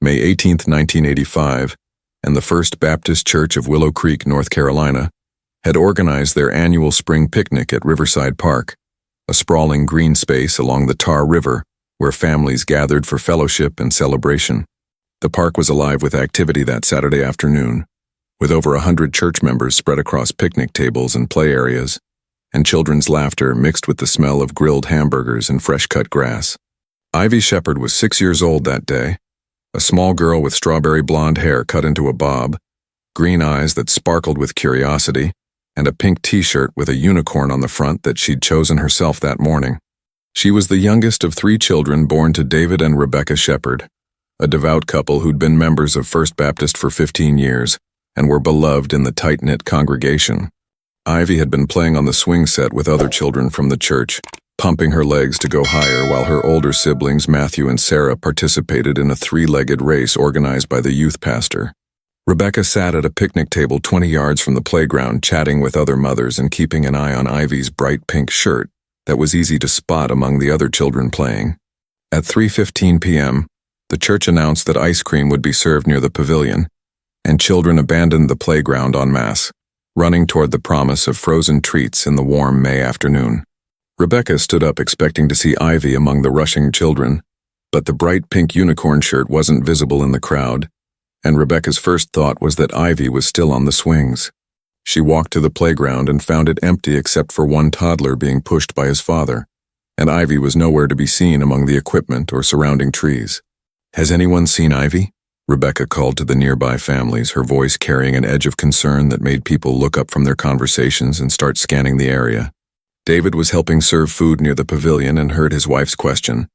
May 18, 1985, and the First Baptist Church of Willow Creek, North Carolina, had organized their annual spring picnic at Riverside Park, a sprawling green space along the Tar River where families gathered for fellowship and celebration. The park was alive with activity that Saturday afternoon, with over 100 church members spread across picnic tables and play areas, and children's laughter mixed with the smell of grilled hamburgers and fresh-cut grass. Ivy Shepard was 6 years old that day, a small girl with strawberry blonde hair cut into a bob, green eyes that sparkled with curiosity, and a pink t-shirt with a unicorn on the front that she'd chosen herself that morning. She was the youngest of 3 children born to David and Rebecca Shepard, a devout couple who'd been members of First Baptist for 15 years and were beloved in the tight-knit congregation. Ivy had been playing on the swing set with other children from the church, pumping her legs to go higher while her older siblings Matthew and Sarah participated in a 3-legged race organized by the youth pastor. Rebecca sat at a picnic table 20 yards from the playground chatting with other mothers and keeping an eye on Ivy's bright pink shirt that was easy to spot among the other children playing. At 3:15 p.m., the church announced that ice cream would be served near the pavilion, and children abandoned the playground en masse, running toward the promise of frozen treats in the warm May afternoon. Rebecca stood up expecting to see Ivy among the rushing children, but the bright pink unicorn shirt wasn't visible in the crowd, and Rebecca's first thought was that Ivy was still on the swings. She walked to the playground and found it empty except for one toddler being pushed by his father, and Ivy was nowhere to be seen among the equipment or surrounding trees. "Has anyone seen Ivy?" Rebecca called to the nearby families, her voice carrying an edge of concern that made people look up from their conversations and start scanning the area. David was helping serve food near the pavilion and heard his wife's question,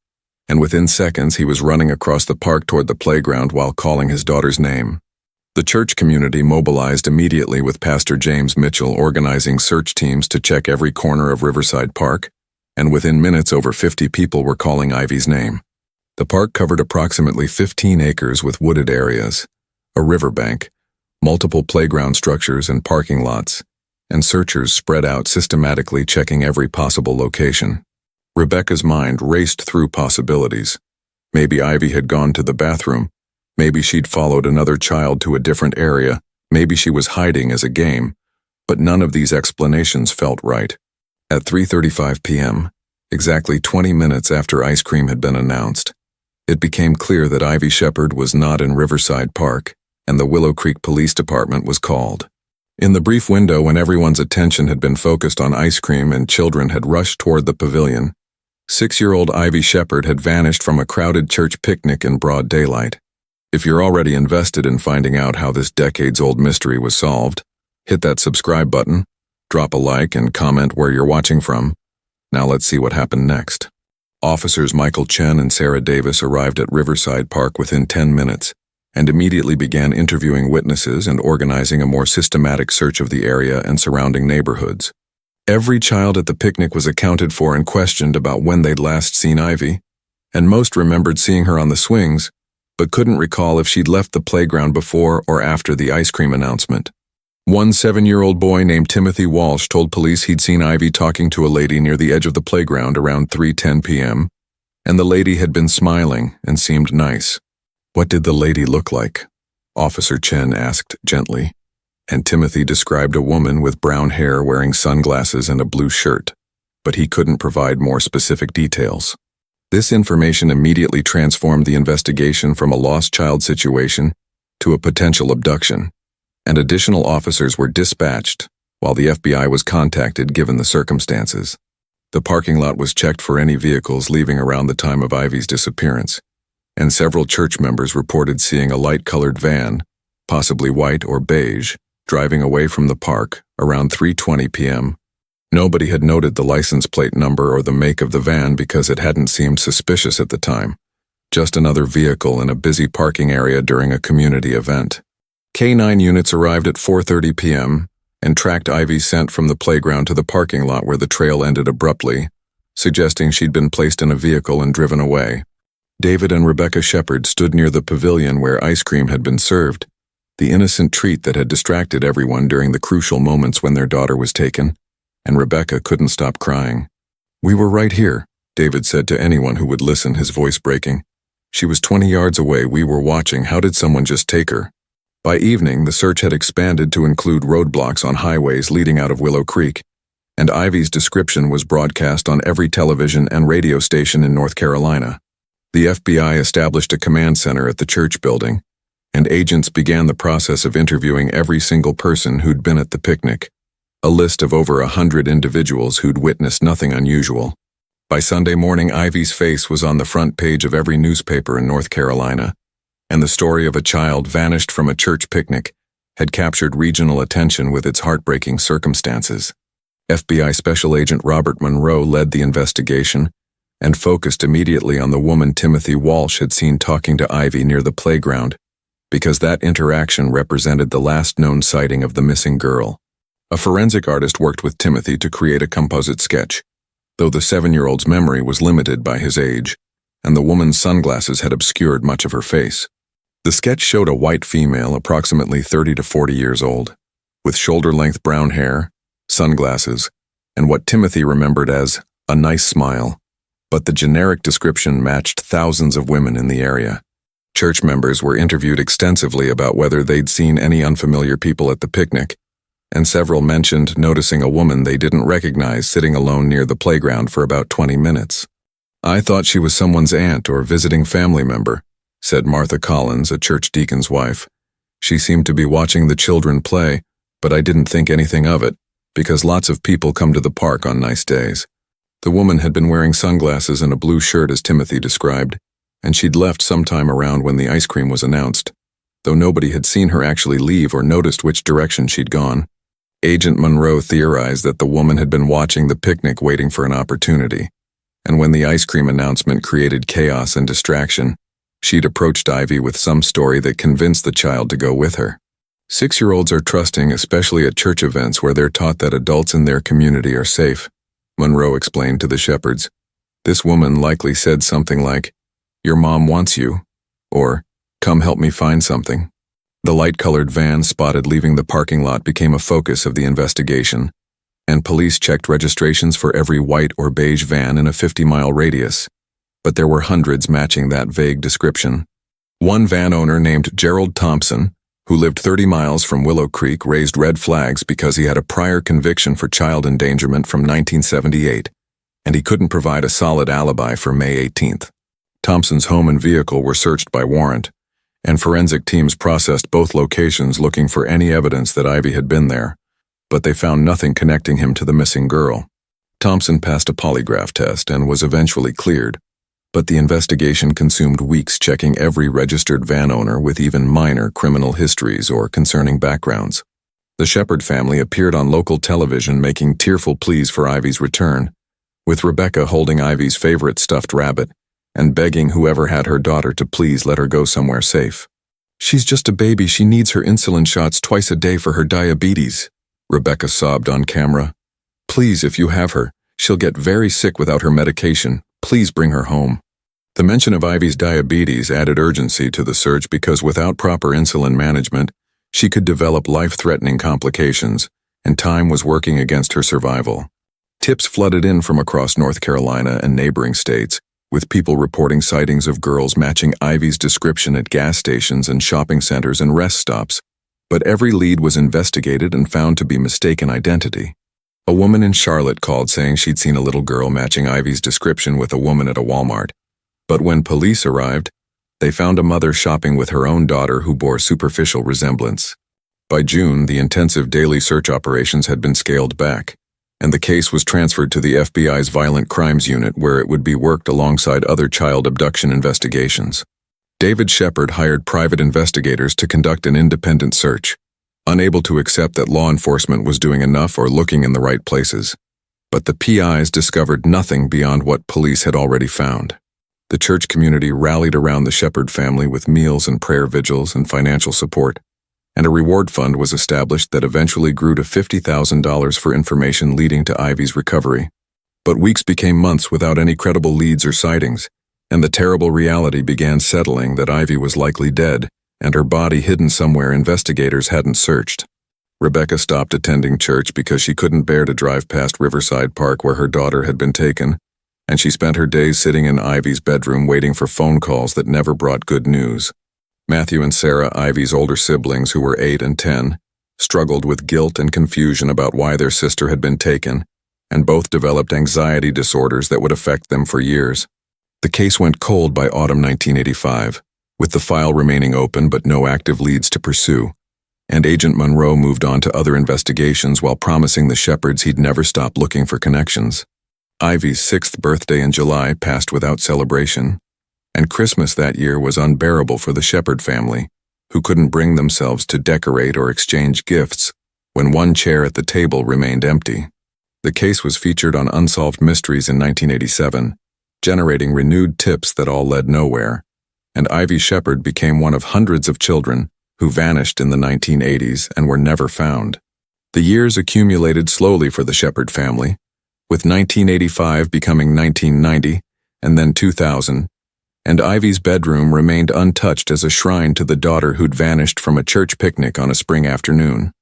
and within seconds he was running across the park toward the playground while calling his daughter's name. The church community mobilized immediately with Pastor James Mitchell organizing search teams to check every corner of Riverside Park, and within minutes over 50 people were calling Ivy's name. The park covered approximately 15 acres with wooded areas, a riverbank, multiple playground structures and parking lots, and searchers spread out systematically checking every possible location. Rebecca's mind raced through possibilities. Maybe Ivy had gone to the bathroom. Maybe she'd followed another child to a different area. Maybe she was hiding as a game. But none of these explanations felt right. At 3:35 p.m., exactly 20 minutes after ice cream had been announced, it became clear that Ivy Shepard was not in Riverside Park, and the Willow Creek Police Department was called. In the brief window when everyone's attention had been focused on ice cream and children had rushed toward the pavilion, 6-year-old Ivy Shepard had vanished from a crowded church picnic in broad daylight. If you're already invested in finding out how this decades-old mystery was solved, hit that subscribe button, drop a like, and comment where you're watching from. Now let's see what happened next. Officers Michael Chen and Sarah Davis arrived at Riverside Park within 10 minutes and immediately began interviewing witnesses and organizing a more systematic search of the area and surrounding neighborhoods. Every child at the picnic was accounted for and questioned about when they'd last seen Ivy, and most remembered seeing her on the swings, but couldn't recall if she'd left the playground before or after the ice cream announcement. One 7-year-old boy named Timothy Walsh told police he'd seen Ivy talking to a lady near the edge of the playground around 3:10 p.m., and the lady had been smiling and seemed nice. "What did the lady look like?" Officer Chen asked gently, and Timothy described a woman with brown hair wearing sunglasses and a blue shirt, but he couldn't provide more specific details. This information immediately transformed the investigation from a lost child situation to a potential abduction, and additional officers were dispatched while the FBI was contacted given the circumstances. The parking lot was checked for any vehicles leaving around the time of Ivy's disappearance, and several church members reported seeing a light-colored van, possibly white or beige, driving away from the park around 3:20 p.m. Nobody had noted the license plate number or the make of the van because it hadn't seemed suspicious at the time, just another vehicle in a busy parking area during a community event. K-9 units arrived at 4:30 p.m. and tracked Ivy's scent from the playground to the parking lot where the trail ended abruptly, suggesting she'd been placed in a vehicle and driven away. David and Rebecca Shepard stood near the pavilion where ice cream had been served, the innocent treat that had distracted everyone during the crucial moments when their daughter was taken, and Rebecca couldn't stop crying. "We were right here," David said to anyone who would listen, his voice breaking. She was 20 yards away. We were watching. How did someone just take her? By evening, the search had expanded to include roadblocks on highways leading out of Willow Creek, and Ivy's description was broadcast on every television and radio station in North Carolina. The FBI established a command center at the church building, and agents began the process of interviewing every single person who'd been at the picnic, a list of over 100 individuals who'd witnessed nothing unusual. By Sunday morning, Ivy's face was on the front page of every newspaper in North Carolina, and the story of a child vanished from a church picnic had captured regional attention with its heartbreaking circumstances. FBI Special Agent Robert Monroe led the investigation and focused immediately on the woman Timothy Walsh had seen talking to Ivy near the playground, because that interaction represented the last known sighting of the missing girl. A forensic artist worked with Timothy to create a composite sketch, though the 7-year-old's memory was limited by his age, and the woman's sunglasses had obscured much of her face. The sketch showed a white female approximately 30 to 40 years old, with shoulder-length brown hair, sunglasses, and what Timothy remembered as a nice smile, but the generic description matched thousands of women in the area. Church members were interviewed extensively about whether they'd seen any unfamiliar people at the picnic, and several mentioned noticing a woman they didn't recognize sitting alone near the playground for about 20 minutes. "I thought she was someone's aunt or visiting family member," said Martha Collins, a church deacon's wife. "She seemed to be watching the children play, but I didn't think anything of it, because lots of people come to the park on nice days." The woman had been wearing sunglasses and a blue shirt as Timothy described, and she'd left sometime around when the ice cream was announced, though nobody had seen her actually leave or noticed which direction she'd gone. Agent Monroe theorized that the woman had been watching the picnic waiting for an opportunity, and when the ice cream announcement created chaos and distraction, she'd approached Ivy with some story that convinced the child to go with her. 6-year-olds are trusting, especially at church events where they're taught that adults in their community are safe, Monroe explained to the Shepherds. This woman likely said something like, "Your mom wants you," or "Come help me find something." The light-colored van spotted leaving the parking lot became a focus of the investigation, and police checked registrations for every white or beige van in a 50-mile radius, but there were hundreds matching that vague description. One van owner named Gerald Thompson, who lived 30 miles from Willow Creek, raised red flags because he had a prior conviction for child endangerment from 1978, and he couldn't provide a solid alibi for May 18th. Thompson's home and vehicle were searched by warrant, and forensic teams processed both locations looking for any evidence that Ivy had been there, but they found nothing connecting him to the missing girl. Thompson passed a polygraph test and was eventually cleared, but the investigation consumed weeks checking every registered van owner with even minor criminal histories or concerning backgrounds. The Shepherd family appeared on local television making tearful pleas for Ivy's return, with Rebecca holding Ivy's favorite stuffed rabbit and begging whoever had her daughter to please let her go somewhere safe. "She's just a baby. She needs her insulin shots twice a day for her diabetes," Rebecca sobbed on camera. "Please, if you have her, she'll get very sick without her medication. Please bring her home." The mention of Ivy's diabetes added urgency to the search because without proper insulin management, she could develop life-threatening complications, and time was working against her survival. Tips flooded in from across North Carolina and neighboring states, with people reporting sightings of girls matching Ivy's description at gas stations and shopping centers and rest stops, but every lead was investigated and found to be mistaken identity. A woman in Charlotte called saying she'd seen a little girl matching Ivy's description with a woman at a Walmart, but when police arrived, they found a mother shopping with her own daughter who bore superficial resemblance. By June, the intensive daily search operations had been scaled back, and the case was transferred to the FBI's Violent Crimes Unit, where it would be worked alongside other child abduction investigations. David Shepard hired private investigators to conduct an independent search, unable to accept that law enforcement was doing enough or looking in the right places. But the PIs discovered nothing beyond what police had already found. The church community rallied around the Shepard family with meals and prayer vigils and financial support, and a reward fund was established that eventually grew to $50,000 for information leading to Ivy's recovery. But weeks became months without any credible leads or sightings, and the terrible reality began settling that Ivy was likely dead, and her body hidden somewhere investigators hadn't searched. Rebecca stopped attending church because she couldn't bear to drive past Riverside Park where her daughter had been taken, and she spent her days sitting in Ivy's bedroom waiting for phone calls that never brought good news. Matthew and Sarah, Ivy's older siblings who were 8 and 10, struggled with guilt and confusion about why their sister had been taken, and both developed anxiety disorders that would affect them for years. The case went cold by autumn 1985, with the file remaining open but no active leads to pursue, and Agent Monroe moved on to other investigations while promising the Shepherds he'd never stop looking for connections. Ivy's 6th birthday in July passed without celebration, and Christmas that year was unbearable for the Shepherd family, who couldn't bring themselves to decorate or exchange gifts when one chair at the table remained empty. The case was featured on Unsolved Mysteries in 1987, generating renewed tips that all led nowhere, and Ivy Shepherd became one of hundreds of children who vanished in the 1980s and were never found. The years accumulated slowly for the Shepherd family, with 1985 becoming 1990 and then 2000, and Ivy's bedroom remained untouched as a shrine to the daughter who'd vanished from a church picnic on a spring afternoon.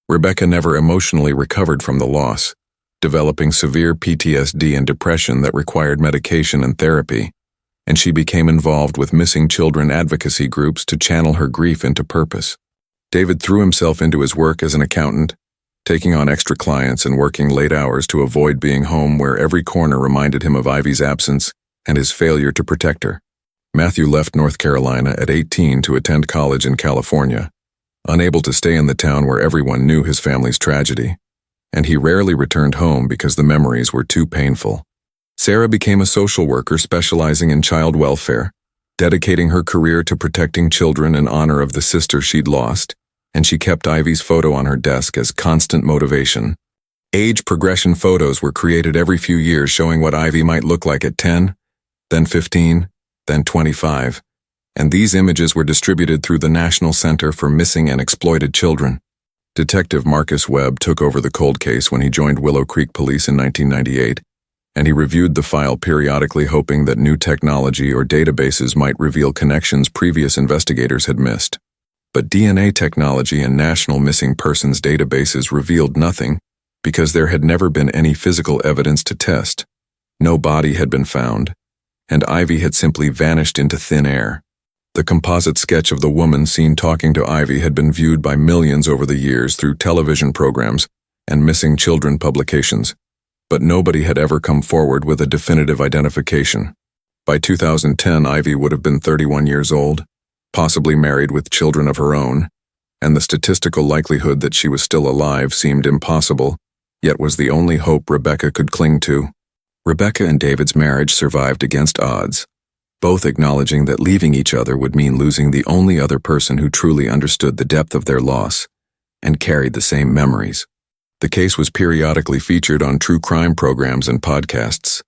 Rebecca never emotionally recovered from the loss, developing severe PTSD and depression that required medication and therapy, and she became involved with missing children advocacy groups to channel her grief into purpose. David threw himself into his work as an accountant, taking on extra clients and working late hours to avoid being home, where every corner reminded him of Ivy's absence and his failure to protect her. Matthew left North Carolina at 18 to attend college in California, unable to stay in the town where everyone knew his family's tragedy, and he rarely returned home because the memories were too painful. Sarah became a social worker specializing in child welfare, dedicating her career to protecting children in honor of the sister she'd lost, and she kept Ivy's photo on her desk as constant motivation. Age progression photos were created every few years showing what Ivy might look like at 10, then 15, then 25, and these images were distributed through the National Center for Missing and Exploited Children. Detective Marcus Webb took over the cold case when he joined Willow Creek Police in 1998, and he reviewed the file periodically, hoping that new technology or databases might reveal connections previous investigators had missed. But DNA technology and national missing persons databases revealed nothing because there had never been any physical evidence to test. No body had been found, and Ivy had simply vanished into thin air. The composite sketch of the woman seen talking to Ivy had been viewed by millions over the years through television programs and missing children publications, but nobody had ever come forward with a definitive identification. By 2010, Ivy would have been 31 years old, possibly married with children of her own, and the statistical likelihood that she was still alive seemed impossible, yet was the only hope Rebecca could cling to. Rebecca and David's marriage survived against odds, both acknowledging that leaving each other would mean losing the only other person who truly understood the depth of their loss and carried the same memories. The case was periodically featured on true crime programs and podcasts,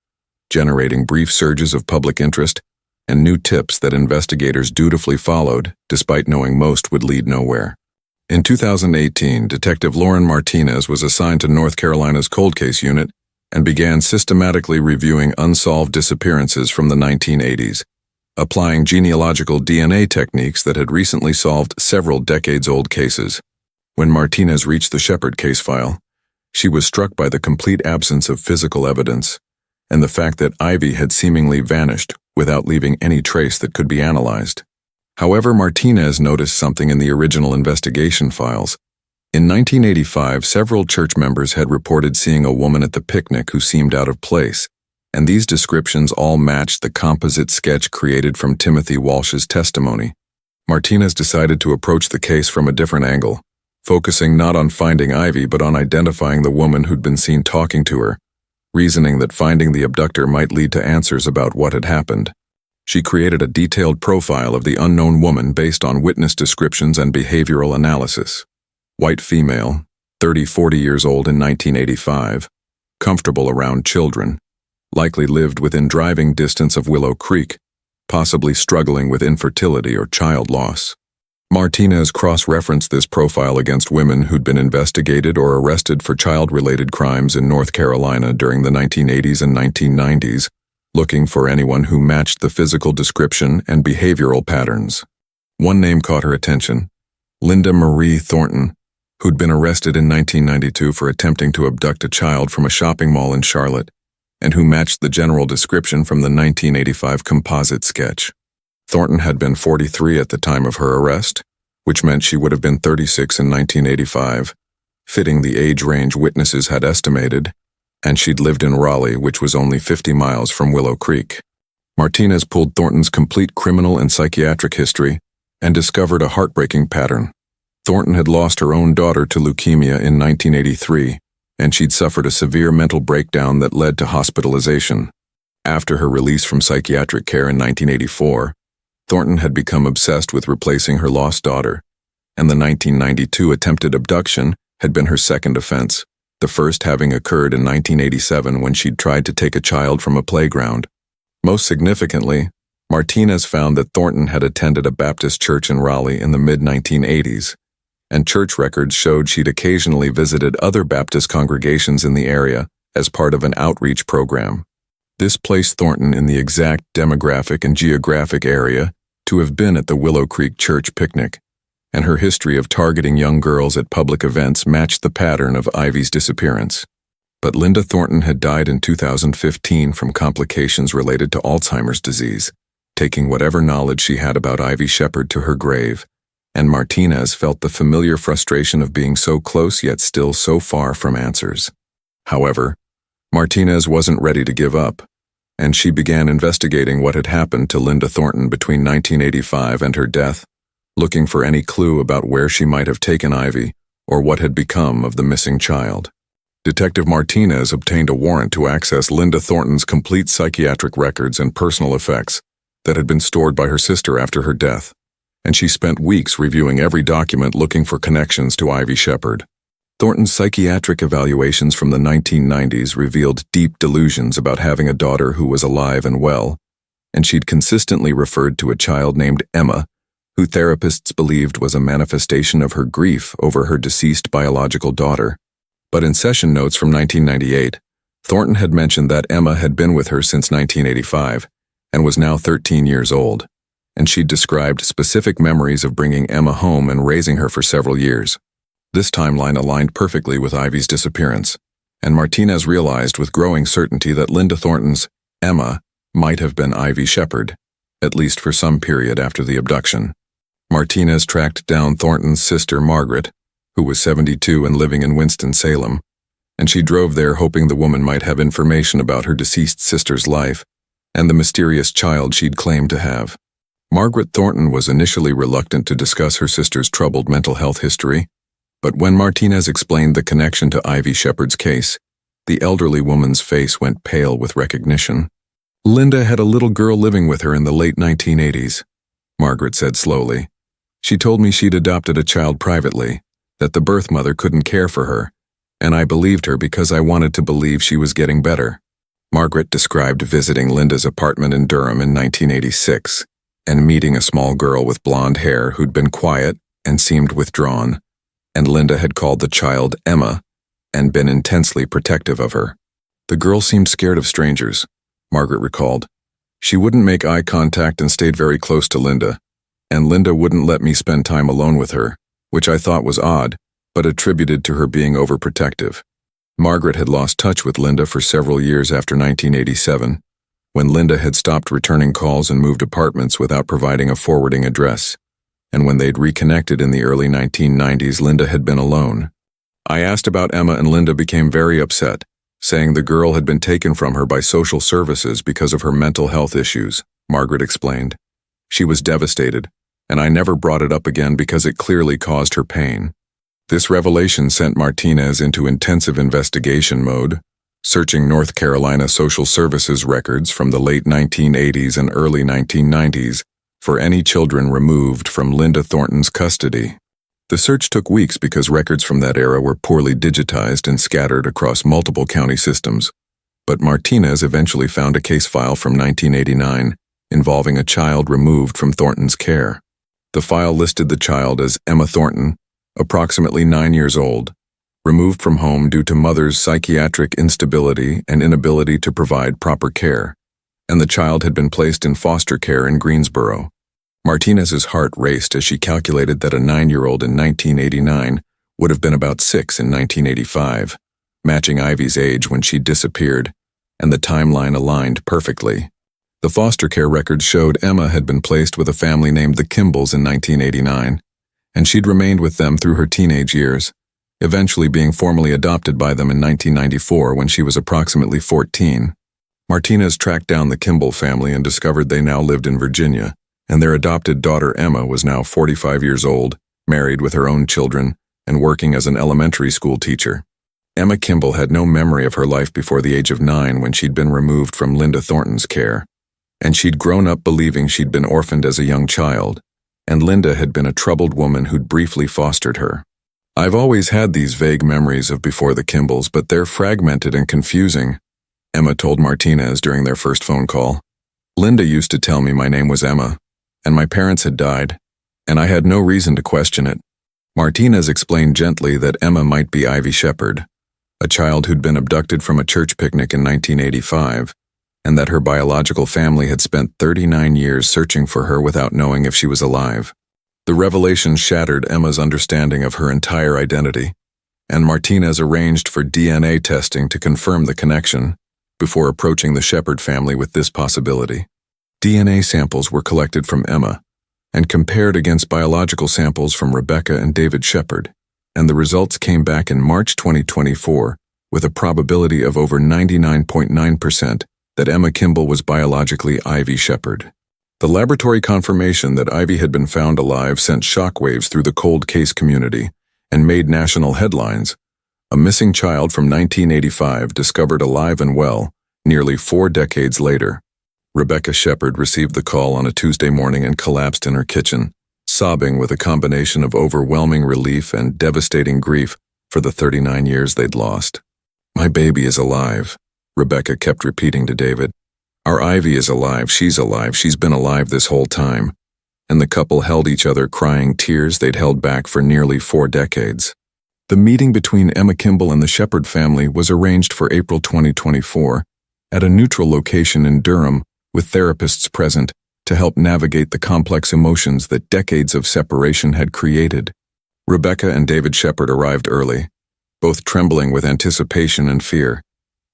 generating brief surges of public interest and new tips that investigators dutifully followed, despite knowing most would lead nowhere. In 2018, Detective Lauren Martinez was assigned to North Carolina's cold case unit and began systematically reviewing unsolved disappearances from the 1980s, applying genealogical DNA techniques that had recently solved several decades-old cases. When Martinez reached the Shepherd case file, she was struck by the complete absence of physical evidence and the fact that Ivy had seemingly vanished without leaving any trace that could be analyzed. However, Martinez noticed something in the original investigation files. In 1985, several church members had reported seeing a woman at the picnic who seemed out of place, and these descriptions all matched the composite sketch created from Timothy Walsh's testimony. Martinez decided to approach the case from a different angle, focusing not on finding Ivy but on identifying the woman who'd been seen talking to her, reasoning that finding the abductor might lead to answers about what had happened. She created a detailed profile of the unknown woman based on witness descriptions and behavioral analysis. White female, 30-40 years old in 1985, comfortable around children, likely lived within driving distance of Willow Creek, possibly struggling with infertility or child loss. Martinez cross-referenced this profile against women who'd been investigated or arrested for child-related crimes in North Carolina during the 1980s and 1990s, looking for anyone who matched the physical description and behavioral patterns. One name caught her attention: Linda Marie Thornton, who'd been arrested in 1992 for attempting to abduct a child from a shopping mall in Charlotte, and who matched the general description from the 1985 composite sketch. Thornton had been 43 at the time of her arrest, which meant she would have been 36 in 1985, fitting the age range witnesses had estimated, and she'd lived in Raleigh, which was only 50 miles from Willow Creek. Martinez pulled Thornton's complete criminal and psychiatric history and discovered a heartbreaking pattern. Thornton had lost her own daughter to leukemia in 1983, and she'd suffered a severe mental breakdown that led to hospitalization. After her release from psychiatric care in 1984, Thornton had become obsessed with replacing her lost daughter, and the 1992 attempted abduction had been her second offense, the first having occurred in 1987 when she'd tried to take a child from a playground. Most significantly, Martinez found that Thornton had attended a Baptist church in Raleigh in the mid-1980s, and church records showed she'd occasionally visited other Baptist congregations in the area as part of an outreach program. This placed Thornton in the exact demographic and geographic area to have been at the Willow Creek Church picnic, and her history of targeting young girls at public events matched the pattern of Ivy's disappearance. But Linda Thornton had died in 2015 from complications related to Alzheimer's disease, taking whatever knowledge she had about Ivy Shepherd to her grave, and Martinez felt the familiar frustration of being so close yet still so far from answers. However, Martinez wasn't ready to give up, and she began investigating what had happened to Linda Thornton between 1985 and her death, looking for any clue about where she might have taken Ivy or what had become of the missing child. Detective Martinez obtained a warrant to access Linda Thornton's complete psychiatric records and personal effects that had been stored by her sister after her death, and she spent weeks reviewing every document looking for connections to Ivy Shepherd. Thornton's psychiatric evaluations from the 1990s revealed deep delusions about having a daughter who was alive and well, and she'd consistently referred to a child named Emma, who therapists believed was a manifestation of her grief over her deceased biological daughter. But in session notes from 1998, Thornton had mentioned that Emma had been with her since 1985 and was now 13 years old, and she'd described specific memories of bringing Emma home and raising her for several years. This timeline aligned perfectly with Ivy's disappearance, and Martinez realized with growing certainty that Linda Thornton's Emma might have been Ivy Shepherd, at least for some period after the abduction. Martinez tracked down Thornton's sister Margaret, who was 72 and living in Winston-Salem, and she drove there hoping the woman might have information about her deceased sister's life and the mysterious child she'd claimed to have. Margaret Thornton was initially reluctant to discuss her sister's troubled mental health history, but when Martinez explained the connection to Ivy Shepherd's case, the elderly woman's face went pale with recognition. "Linda had a little girl living with her in the late 1980s, Margaret said slowly. "She told me she'd adopted a child privately, that the birth mother couldn't care for her, and I believed her because I wanted to believe she was getting better." Margaret described visiting Linda's apartment in Durham in 1986 and meeting a small girl with blonde hair who'd been quiet and seemed withdrawn, and Linda had called the child Emma and been intensely protective of her. "The girl seemed scared of strangers," Margaret recalled. "She wouldn't make eye contact and stayed very close to Linda, and Linda wouldn't let me spend time alone with her, which I thought was odd, but attributed to her being overprotective." Margaret had lost touch with Linda for several years after 1987, when Linda had stopped returning calls and moved apartments without providing a forwarding address, and when they'd reconnected in the early 1990s, Linda had been alone. "I asked about Emma and Linda became very upset, saying the girl had been taken from her by social services because of her mental health issues," Margaret explained. "She was devastated, and I never brought it up again because it clearly caused her pain." This revelation sent Martinez into intensive investigation mode, searching North Carolina social services records from the late 1980s and early 1990s for any children removed from Linda Thornton's custody. The search took weeks because records from that era were poorly digitized and scattered across multiple county systems, but Martinez eventually found a case file from 1989 involving a child removed from Thornton's care. The file listed the child as Emma Thornton, approximately 9 years old, removed from home due to mother's psychiatric instability and inability to provide proper care, and the child had been placed in foster care in Greensboro. Martinez's heart raced as she calculated that a 9-year-old in 1989 would have been about 6 in 1985, matching Ivy's age when she disappeared, and the timeline aligned perfectly. The foster care records showed Emma had been placed with a family named the Kimballs in 1989, and she'd remained with them through her teenage years, eventually being formally adopted by them in 1994 when she was approximately 14. Martinez tracked down the Kimball family and discovered they now lived in Virginia, and their adopted daughter Emma was now 45 years old, married with her own children, and working as an elementary school teacher. Emma Kimball had no memory of her life before the age of 9 when she'd been removed from Linda Thornton's care, and she'd grown up believing she'd been orphaned as a young child, and Linda had been a troubled woman who'd briefly fostered her. I've always had these vague memories of before the Kimballs, but they're fragmented and confusing, Emma told Martinez during their first phone call. Linda used to tell me my name was Emma, and my parents had died, and I had no reason to question it. Martinez explained gently that Emma might be Ivy Shepard, a child who'd been abducted from a church picnic in 1985, and that her biological family had spent 39 years searching for her without knowing if she was alive. The revelation shattered Emma's understanding of her entire identity, and Martinez arranged for DNA testing to confirm the connection before approaching the Shepard family with this possibility. DNA samples were collected from Emma and compared against biological samples from Rebecca and David Shepard, and the results came back in March 2024 with a probability of over 99.9% that Emma Kimball was biologically Ivy Shepard. The laboratory confirmation that Ivy had been found alive sent shockwaves through the cold case community and made national headlines. A missing child from 1985 discovered alive and well nearly 4 decades later. Rebecca Shepard received the call on a Tuesday morning and collapsed in her kitchen, sobbing with a combination of overwhelming relief and devastating grief for the 39 years they'd lost. "My baby is alive," Rebecca kept repeating to David. "Our Ivy is alive, she's been alive this whole time." And the couple held each other, crying tears they'd held back for nearly 4 decades. The meeting between Emma Kimball and the Shepard family was arranged for April 2024 at a neutral location in Durham with therapists present to help navigate the complex emotions that decades of separation had created. Rebecca and David Shepard arrived early, both trembling with anticipation and fear,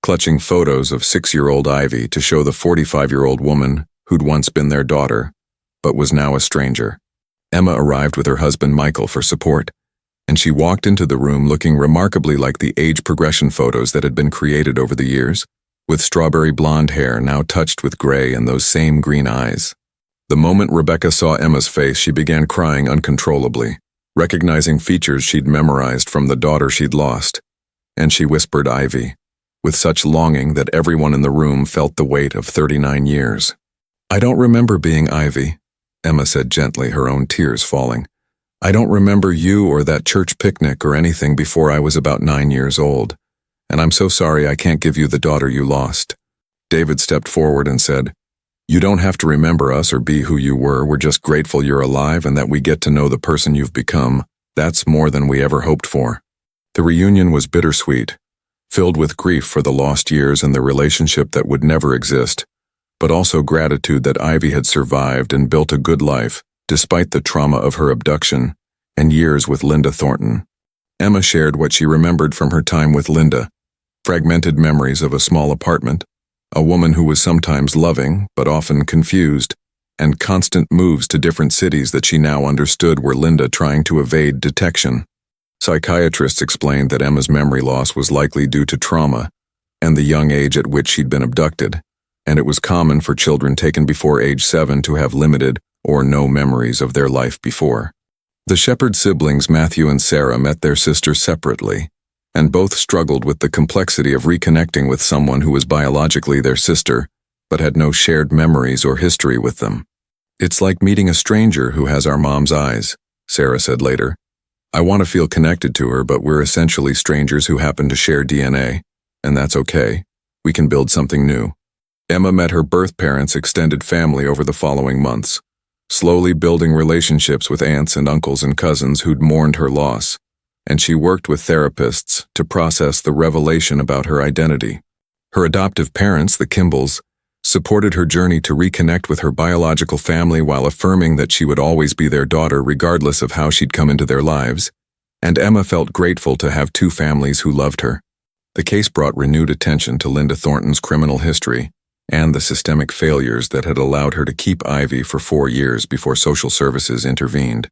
clutching photos of 6-year-old Ivy to show the 45-year-old woman who'd once been their daughter, but was now a stranger. Emma arrived with her husband Michael for support, and she walked into the room looking remarkably like the age progression photos that had been created over the years, with strawberry blonde hair now touched with gray and those same green eyes. The moment Rebecca saw Emma's face, she began crying uncontrollably, recognizing features she'd memorized from the daughter she'd lost, and she whispered Ivy, with such longing that everyone in the room felt the weight of 39 years. "I don't remember being Ivy," Emma said gently, her own tears falling. "I don't remember you or that church picnic or anything before I was about 9 years old, and I'm so sorry I can't give you the daughter you lost." David stepped forward and said, "You don't have to remember us or be who you were. We're just grateful you're alive and that we get to know the person you've become. That's more than we ever hoped for." The reunion was bittersweet, filled with grief for the lost years and the relationship that would never exist, but also gratitude that Ivy had survived and built a good life, despite the trauma of her abduction and years with Linda Thornton. Emma shared what she remembered from her time with Linda, fragmented memories of a small apartment, a woman who was sometimes loving but often confused, and constant moves to different cities that she now understood were Linda trying to evade detection. Psychiatrists explained that Emma's memory loss was likely due to trauma and the young age at which she'd been abducted, and it was common for children taken before age 7 to have limited or no memories of their life before. The Shepard siblings, Matthew and Sarah, met their sister separately, and both struggled with the complexity of reconnecting with someone who was biologically their sister, but had no shared memories or history with them. "It's like meeting a stranger who has our mom's eyes," Sarah said later. "I want to feel connected to her, but we're essentially strangers who happen to share DNA, and that's okay. We can build something new." Emma met her birth parents' extended family over the following months, slowly building relationships with aunts and uncles and cousins who'd mourned her loss, and she worked with therapists to process the revelation about her identity. Her adoptive parents, the Kimballs, supported her journey to reconnect with her biological family while affirming that she would always be their daughter regardless of how she'd come into their lives, and Emma felt grateful to have 2 families who loved her. The case brought renewed attention to Linda Thornton's criminal history and the systemic failures that had allowed her to keep Ivy for 4 years before social services intervened,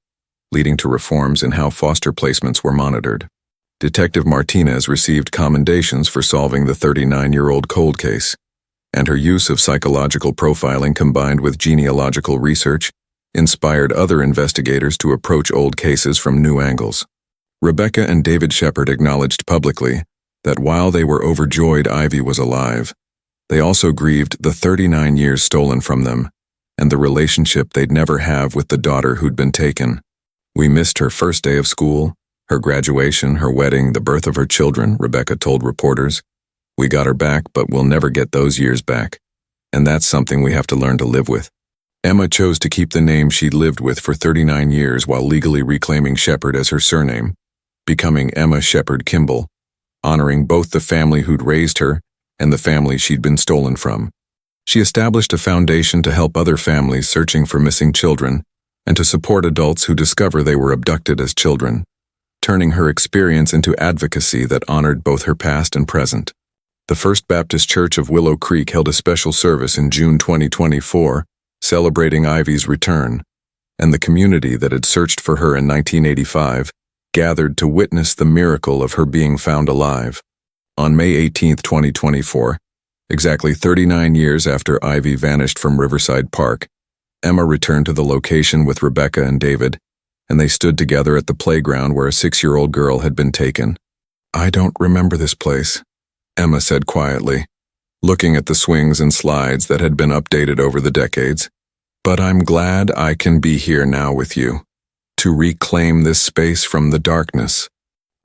leading to reforms in how foster placements were monitored. Detective Martinez received commendations for solving the 39-year-old cold case, and her use of psychological profiling combined with genealogical research inspired other investigators to approach old cases from new angles. Rebecca and David Shepard acknowledged publicly that while they were overjoyed Ivy was alive, they also grieved the 39 years stolen from them and the relationship they'd never have with the daughter who'd been taken. "We missed her first day of school, her graduation, her wedding, the birth of her children," Rebecca told reporters. "We got her back, but we'll never get those years back. And that's something we have to learn to live with." Emma chose to keep the name she'd lived with for 39 years while legally reclaiming Shepard as her surname, becoming Emma Shepard Kimball, honoring both the family who'd raised her and the family she'd been stolen from. She established a foundation to help other families searching for missing children and to support adults who discover they were abducted as children, turning her experience into advocacy that honored both her past and present. The First Baptist Church of Willow Creek held a special service in June 2024, celebrating Ivy's return, and the community that had searched for her in 1985 gathered to witness the miracle of her being found alive. On May 18, 2024, exactly 39 years after Ivy vanished from Riverside Park, Emma returned to the location with Rebecca and David, and they stood together at the playground where a 6-year-old girl had been taken. "I don't remember this place," Emma said quietly, looking at the swings and slides that had been updated over the decades. "But I'm glad I can be here now with you, to reclaim this space from the darkness."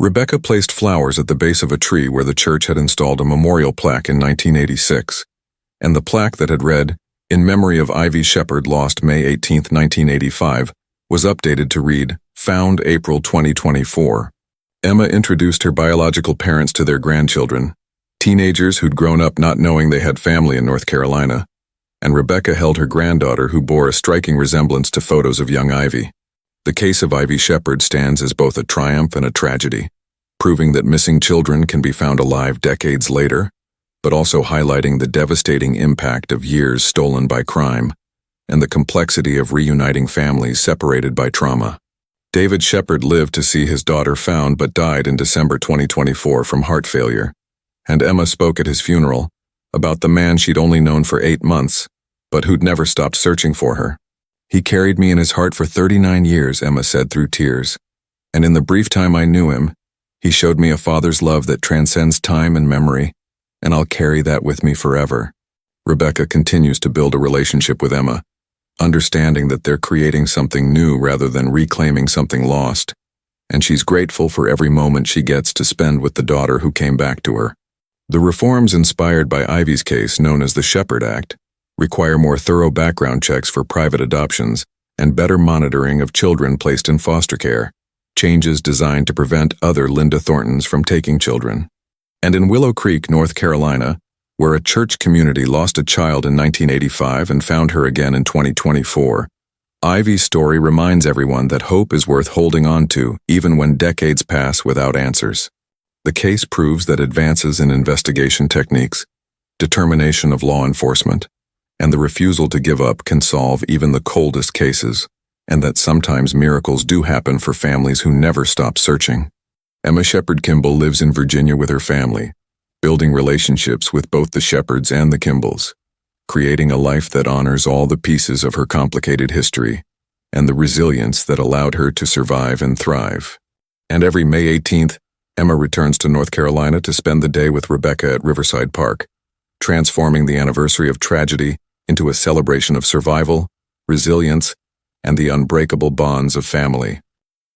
Rebecca placed flowers at the base of a tree where the church had installed a memorial plaque in 1986, and the plaque that had read, "In memory of Ivy Shepard, lost May 18, 1985, was updated to read, "Found April 2024. Emma introduced her biological parents to their grandchildren, teenagers who'd grown up not knowing they had family in North Carolina, and Rebecca held her granddaughter who bore a striking resemblance to photos of young Ivy. The case of Ivy Shepard stands as both a triumph and a tragedy, proving that missing children can be found alive decades later, but also highlighting the devastating impact of years stolen by crime and the complexity of reuniting families separated by trauma. David Shepard lived to see his daughter found but died in December 2024 from heart failure, and Emma spoke at his funeral about the man she'd only known for 8 months, but who'd never stopped searching for her. "He carried me in his heart for 39 years, Emma said through tears, "and in the brief time I knew him, he showed me a father's love that transcends time and memory, and I'll carry that with me forever." Rebecca continues to build a relationship with Emma, understanding that they're creating something new rather than reclaiming something lost, and she's grateful for every moment she gets to spend with the daughter who came back to her. The reforms inspired by Ivy's case, known as the Shepard Act, require more thorough background checks for private adoptions and better monitoring of children placed in foster care, changes designed to prevent other Linda Thorntons from taking children. And in Willow Creek, North Carolina, where a church community lost a child in 1985 and found her again in 2024, Ivy's story reminds everyone that hope is worth holding on to even when decades pass without answers. The case proves that advances in investigation techniques, determination of law enforcement, and the refusal to give up can solve even the coldest cases, and that sometimes miracles do happen for families who never stop searching. Emma Shepard Kimball lives in Virginia with her family, building relationships with both the Shepards and the Kimballs, creating a life that honors all the pieces of her complicated history and the resilience that allowed her to survive and thrive. And every May 18th, Emma returns to North Carolina to spend the day with Rebecca at Riverside Park, transforming the anniversary of tragedy into a celebration of survival, resilience, and the unbreakable bonds of family.